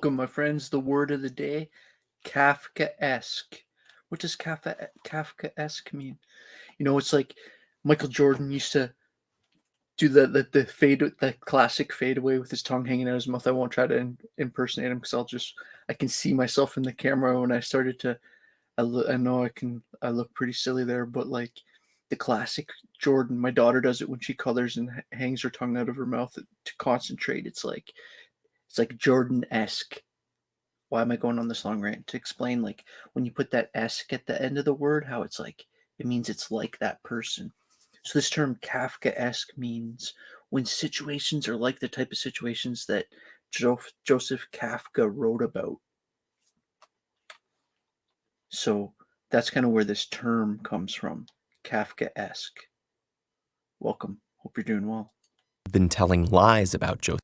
Welcome, my friends. The word of the day, Kafkaesque. What does Kafkaesque mean? It's like Michael Jordan used to do the fade, the classic fadeaway with his tongue hanging out his mouth. I won't try to impersonate him because I can see myself in the camera when I started to. I know I look pretty silly there, but like the classic Jordan, my daughter does it when she colors and hangs her tongue out of her mouth to concentrate. It's like Jordan-esque. Why am I going on this long rant? To explain, like, when you put that esque at the end of the word, how it's like, it means it's like that person. So this term Kafkaesque means when situations are like the type of situations that Joseph Kafka wrote about. So that's kind of where this term comes from, Kafkaesque. Welcome. Hope you're doing well. Been telling lies about Joseph.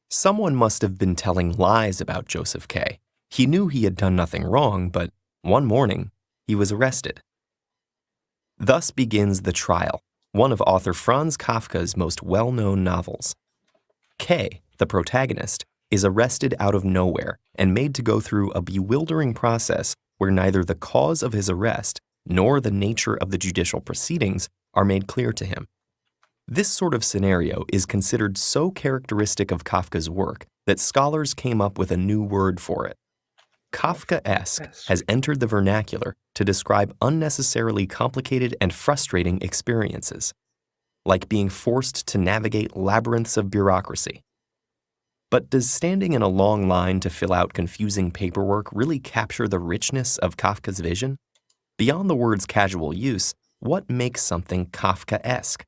Someone must have been telling lies about Joseph K. He knew he had done nothing wrong, but one morning, he was arrested. Thus begins The Trial, one of author Franz Kafka's most well-known novels. K, the protagonist, is arrested out of nowhere and made to go through a bewildering process where neither the cause of his arrest nor the nature of the judicial proceedings are made clear to him. This sort of scenario is considered so characteristic of Kafka's work that scholars came up with a new word for it. Kafkaesque has entered the vernacular to describe unnecessarily complicated and frustrating experiences, like being forced to navigate labyrinths of bureaucracy. But does standing in a long line to fill out confusing paperwork really capture the richness of Kafka's vision? Beyond the word's casual use, what makes something Kafkaesque?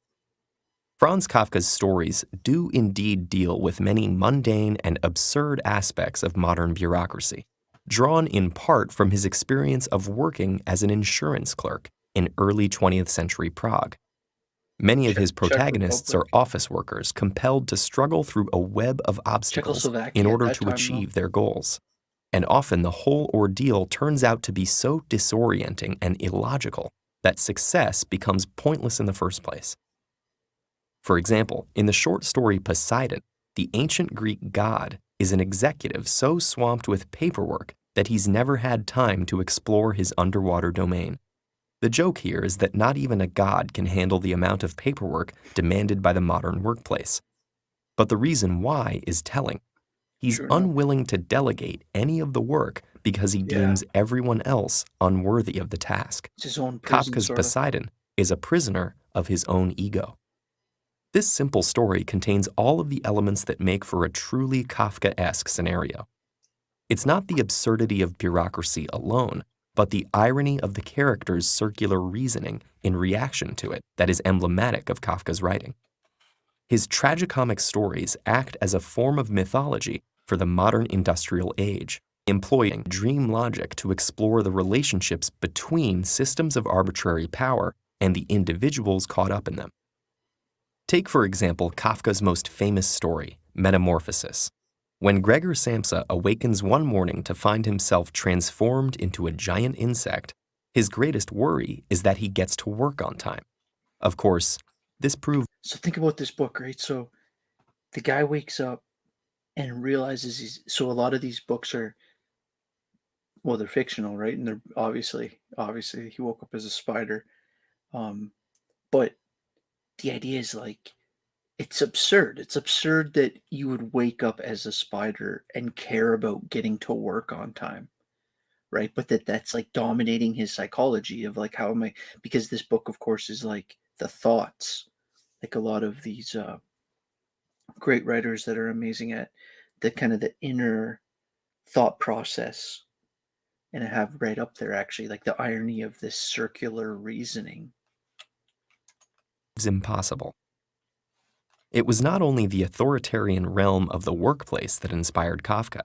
Franz Kafka's stories do indeed deal with many mundane and absurd aspects of modern bureaucracy, drawn in part from his experience of working as an insurance clerk in early 20th century Prague. Many of his protagonists are office workers compelled to struggle through a web of obstacles in order to achieve their goals. And often the whole ordeal turns out to be so disorienting and illogical that success becomes pointless in the first place. For example, in the short story Poseidon, the ancient Greek god is an executive so swamped with paperwork that he's never had time to explore his underwater domain. The joke here is that not even a god can handle the amount of paperwork demanded by the modern workplace. But the reason why is telling. He's unwilling to delegate any of the work because he deems everyone else unworthy of the task. It's his own prison, Kafka's Poseidon is a prisoner of his own ego. This simple story contains all of the elements that make for a truly Kafkaesque scenario. It's not the absurdity of bureaucracy alone, but the irony of the character's circular reasoning in reaction to it that is emblematic of Kafka's writing. His tragicomic stories act as a form of mythology for the modern industrial age, employing dream logic to explore the relationships between systems of arbitrary power and the individuals caught up in them. Take, for example, Kafka's most famous story, Metamorphosis. When Gregor Samsa awakens one morning to find himself transformed into a giant insect, his greatest worry is that he gets to work on time. Of course, this proves... So think about this book, right? So the guy wakes up and realizes so a lot of these books are, well, they're fictional, right? And they're obviously he woke up as a spider. But the idea is like, it's absurd. It's absurd that you would wake up as a spider and care about getting to work on time, right? But that's like dominating his psychology of like, how am I, because this book, of course, is like the thoughts, like a lot of these great writers that are amazing at the kind of the inner thought process. And I have right up there, actually, like the irony of this circular reasoning. Impossible. It was not only the authoritarian realm of the workplace that inspired Kafka.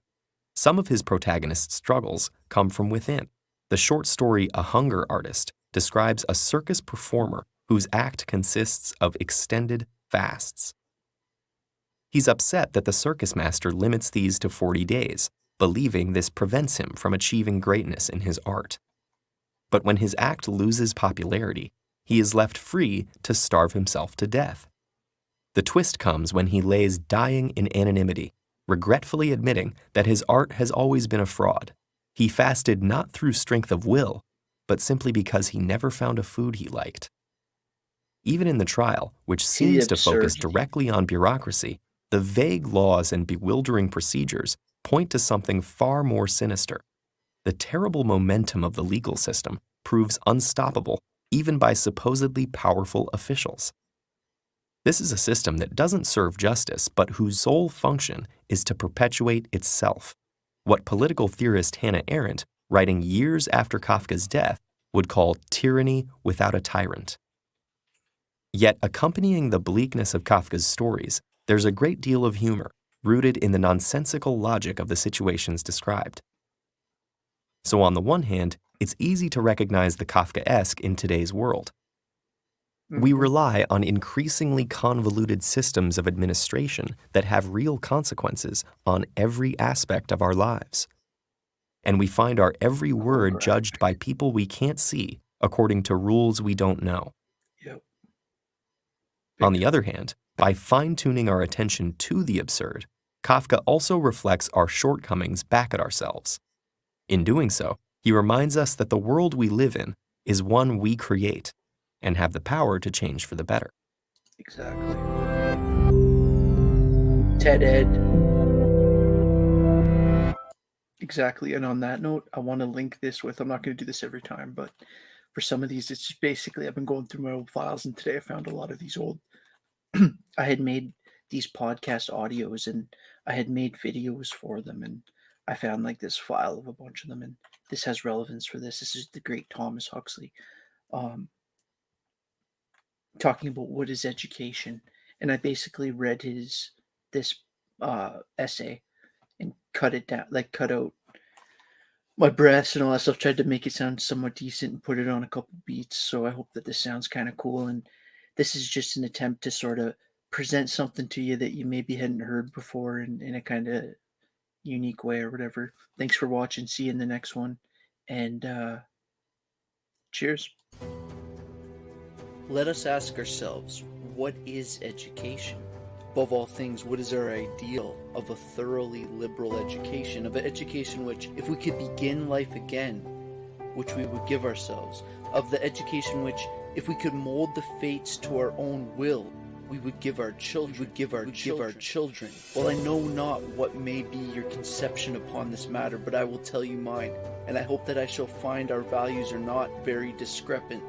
Some of his protagonist's struggles come from within. The short story A Hunger Artist describes a circus performer whose act consists of extended fasts. He's upset that the circus master limits these to 40 days, believing this prevents him from achieving greatness in his art. But when his act loses popularity, he is left free to starve himself to death. The twist comes when he lays dying in anonymity, regretfully admitting that his art has always been a fraud. He fasted not through strength of will, but simply because he never found a food he liked. Even in the trial, which seems to focus directly on bureaucracy, the vague laws and bewildering procedures point to something far more sinister. The terrible momentum of the legal system proves unstoppable even by supposedly powerful officials. This is a system that doesn't serve justice, but whose sole function is to perpetuate itself, what political theorist Hannah Arendt, writing years after Kafka's death, would call tyranny without a tyrant. Yet accompanying the bleakness of Kafka's stories, there's a great deal of humor, rooted in the nonsensical logic of the situations described. So on the one hand, it's easy to recognize the Kafkaesque in today's world. We rely on increasingly convoluted systems of administration that have real consequences on every aspect of our lives. And we find our every word judged by people we can't see according to rules we don't know. Yep. On the other hand, by fine-tuning our attention to the absurd, Kafka also reflects our shortcomings back at ourselves. In doing so, he reminds us that the world we live in is one we create and have the power to change for the better. Exactly. Ted Ed. Exactly. And on that note, I want to link this with, I'm not going to do this every time, but for some of these, it's just basically, I've been going through my old files, and today I found a lot of these old, I had made these podcast audios and I had made videos for them, and I found like this file of a bunch of them, and this has relevance for this. This is the great Thomas Huxley talking about what is education. And I basically read this essay and cut it down, like cut out my breaths and all that stuff, tried to make it sound somewhat decent and put it on a couple beats. So I hope that this sounds kind of cool. And this is just an attempt to sort of present something to you that you maybe hadn't heard before in a kind of unique way or whatever. Thanks for watching. See you in the next one. And cheers. Let us ask ourselves, what is education? Above all things, what is our ideal of a thoroughly liberal education, of an education which, if we could begin life again, which we would give ourselves, of the education which, if we could mold the fates to our own will, we would give our children, Well, I know not what may be your conception upon this matter, but I will tell you mine, and I hope that I shall find our values are not very discrepant.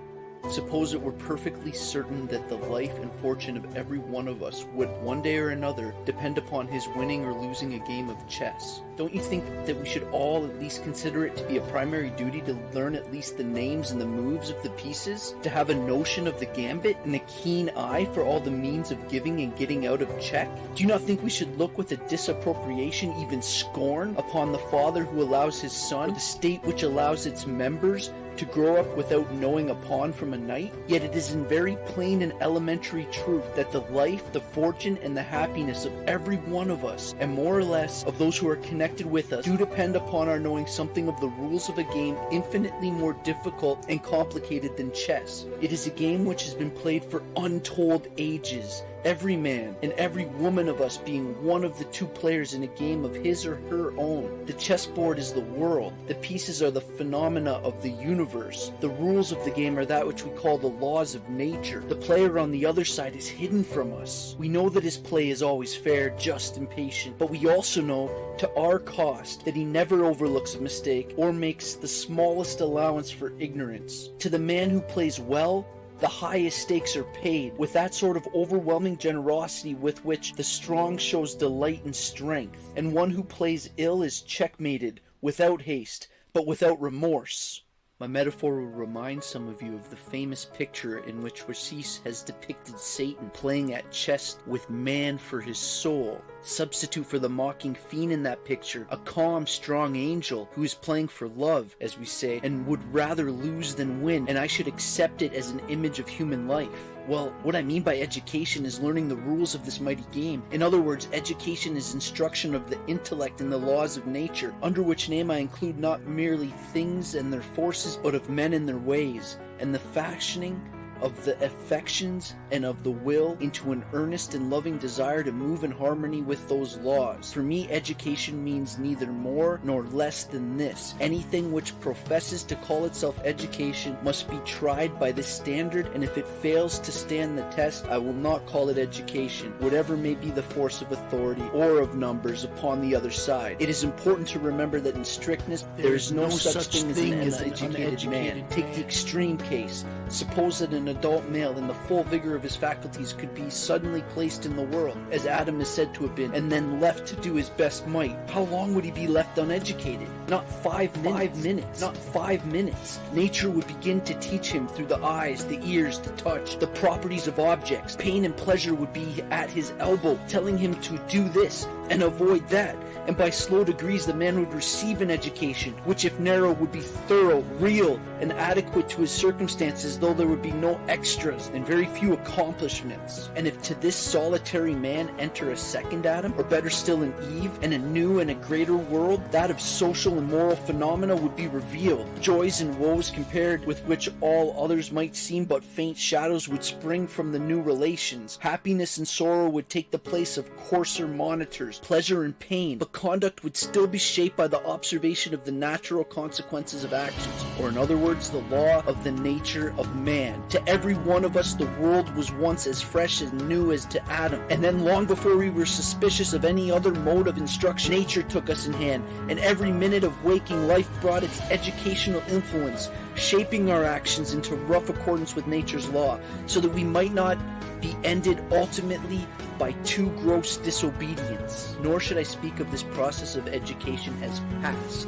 Suppose it were perfectly certain that the life and fortune of every one of us would, one day or another, depend upon his winning or losing a game of chess. Don't you think that we should all at least consider it to be a primary duty to learn at least the names and the moves of the pieces? To have a notion of the gambit and a keen eye for all the means of giving and getting out of check? Do you not think we should look with a disapprobation, even scorn, upon the father who allows his son, or the state which allows its members, to grow up without knowing a pawn from a knight? Yet it is in very plain and elementary truth that the life, the fortune, and the happiness of every one of us, and more or less of those who are connected with us, do depend upon our knowing something of the rules of a game infinitely more difficult and complicated than chess. It is a game which has been played for untold ages, every man and every woman of us being one of the two players in a game of his or her own. The chessboard is the world. The pieces are the phenomena of the universe. The rules of the game are that which we call the laws of nature. The player on the other side is hidden from us. We know that his play is always fair, just, and patient, but we also know, to our cost, that he never overlooks a mistake or makes the smallest allowance for ignorance. To the man who plays well, the highest stakes are paid with that sort of overwhelming generosity with which the strong shows delight in strength, and one who plays ill is checkmated without haste, but without remorse. My metaphor will remind some of you of the famous picture in which Racine has depicted Satan playing at chess with man for his soul. Substitute for the mocking fiend in that picture a calm, strong angel who is playing for love, as we say, and would rather lose than win, and I should accept it as an image of human life. Well, what I mean by education is learning the rules of this mighty game. In other words, education is instruction of the intellect in the laws of nature, under which name I include not merely things and their forces, but of men and their ways, and the fashioning of the affections and of the will into an earnest and loving desire to move in harmony with those laws. For me, education means neither more nor less than this. Anything which professes to call itself education must be tried by this standard, and if it fails to stand the test, I will not call it education, whatever may be the force of authority or of numbers upon the other side. It is important to remember that in strictness, there is no such thing as an uneducated man. Take the extreme case. Suppose that an adult male in the full vigor of his faculties could be suddenly placed in the world, as Adam is said to have been, and then left to do his best might. How long would he be left uneducated? Not 5 minutes. Not 5 minutes. Nature would begin to teach him through the eyes, the ears, the touch, the properties of objects. Pain and pleasure would be at his elbow, telling him to do this and avoid that. And by slow degrees the man would receive an education, which if narrow would be thorough, real, and adequate to his circumstances, though there would be no extras and very few accomplishments. And if to this solitary man enter a second Adam, or better still an Eve, and a new and a greater world, that of social and moral phenomena would be revealed. Joys and woes compared with which all others might seem but faint shadows would spring from the new relations. Happiness and sorrow would take the place of coarser monitors, pleasure and pain, but conduct would still be shaped by the observation of the natural consequences of actions, or in other words, the law of the nature of man. To every one of us, the world was once as fresh and new as to Adam, and then long before we were suspicious of any other mode of instruction, nature took us in hand, and every minute of waking life brought its educational influence, shaping our actions into rough accordance with nature's law, so that we might not be ended ultimately by too gross disobedience. Nor should I speak of this process of education as past,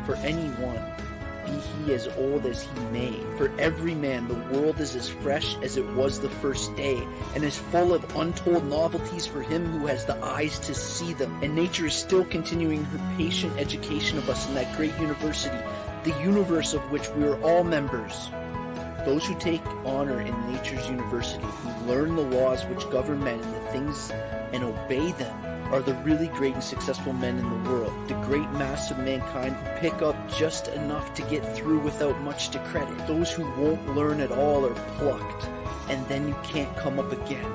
for anyone, be he as old as he may. For every man, the world is as fresh as it was the first day, and is full of untold novelties for him who has the eyes to see them. And nature is still continuing her patient education of us in that great university, the universe of which we are all members. Those who take honor in nature's university, who learn the laws which govern men and the things and obey them, are the really great and successful men in the world. The great mass of mankind who pick up just enough to get through without much to credit. Those who won't learn at all are plucked, and then you can't come up again.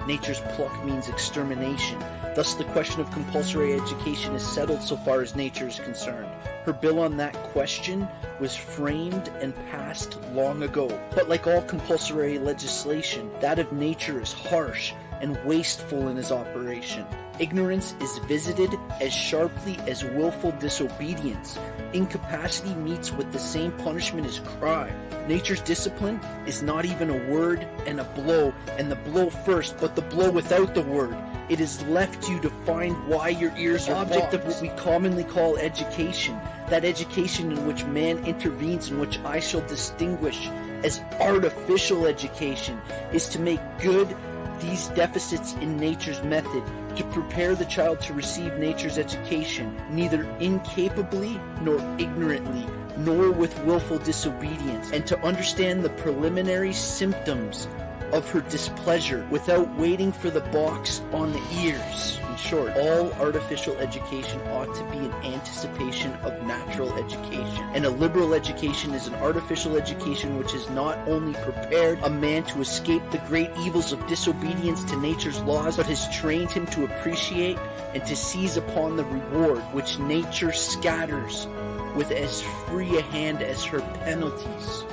Nature's pluck means extermination. Thus the question of compulsory education is settled so far as nature is concerned. Her bill on that question was framed and passed long ago. But like all compulsory legislation, that of nature is harsh and wasteful in its operation. Ignorance is visited as sharply as willful disobedience. Incapacity meets with the same punishment as crime. Nature's discipline is not even a word and a blow, and the blow first, but the blow without the word. It is left you to find why your ears are object of what we commonly call education. That education in which man intervenes, in which I shall distinguish as artificial education, is to make good these deficits in nature's method, to prepare the child to receive nature's education, neither incapably nor ignorantly, nor with willful disobedience, and to understand the preliminary symptoms of her displeasure without waiting for the box on the ears. In short, all artificial education ought to be an anticipation of natural education. And a liberal education is an artificial education which has not only prepared a man to escape the great evils of disobedience to nature's laws, but has trained him to appreciate and to seize upon the reward which nature scatters with as free a hand as her penalties.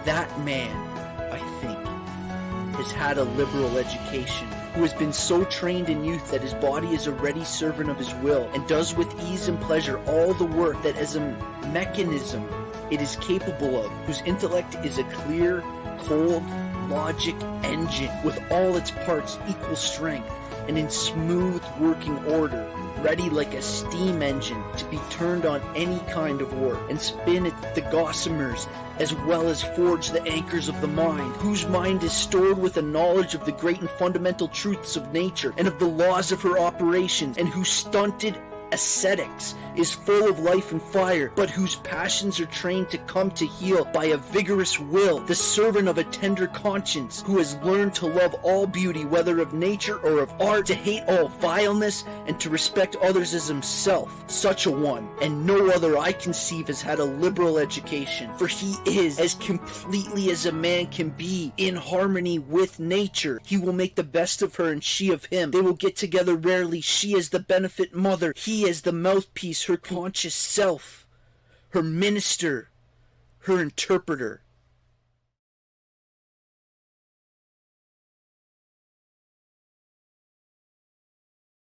That man, I think, has had a liberal education, who has been so trained in youth that his body is a ready servant of his will, and does with ease and pleasure all the work that as a mechanism it is capable of, whose intellect is a clear, cold, logic engine, with all its parts equal strength, and in smooth working order, ready like a steam engine to be turned on any kind of work, and spin at the gossamers as well as forge the anchors of the mind, whose mind is stored with a knowledge of the great and fundamental truths of nature and of the laws of her operations, and whose stunted ascetics, is full of life and fire, but whose passions are trained to come to heel by a vigorous will, the servant of a tender conscience, who has learned to love all beauty, whether of nature or of art, to hate all vileness, and to respect others as himself. Such a one, and no other I conceive, has had a liberal education, for he is, as completely as a man can be, in harmony with nature. He will make the best of her and she of him. They will get together rarely, she as the benefit mother, he as the mouthpiece, her conscious self, her minister, her interpreter.